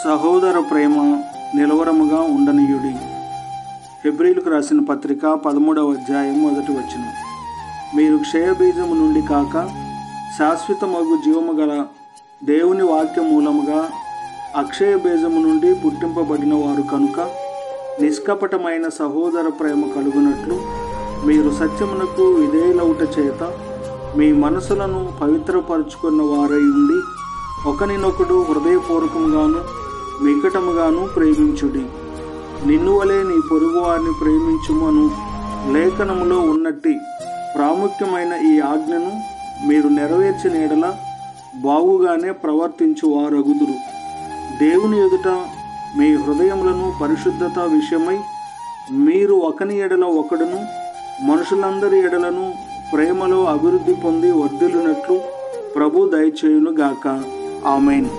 సహోదర ప్రేమ నిలవరముగా ఉండనీయుడి. హెబ్రీయులకు రాసిన పత్రిక 13వ అధ్యాయం 1వ వచనం. మీరు క్షయబీజము నుండి కాక శాశ్వతమగు జీవము గల దేవుని వాక్య మూలముగా అక్షయ బీజము నుండి పుట్టింపబడిన వారు కనుక నిష్కపటమైన సహోదర ప్రేమ కలుగునట్లు మీరు సత్యమునకు విధేయులవుట చేత మీ మనసులను పవిత్రపరుచుకున్న వారై ఉండి ఒకనినొకడు హృదయపూర్వకంగాను మికటముగాను ప్రేమించుడి. నిన్ను వలె నీ పొరుగు వారిని ప్రేమించుమను లేఖనములో ఉన్నట్టి ప్రాముఖ్యమైన ఈ ఆజ్ఞను మీరు నెరవేర్చిన ఎడల బాగుగానే ప్రవర్తించు వారగుదురు. దేవుని ఎదుట మీ హృదయములను పరిశుద్ధత విషయమై మీరు ఒకని ఎడల ఒకడును మనుషులందరి ఎడలను ప్రేమలో అభివృద్ధి పొంది వర్ధిల్లునట్లు ప్రభు దయచేయునుగాక. ఆమేన్.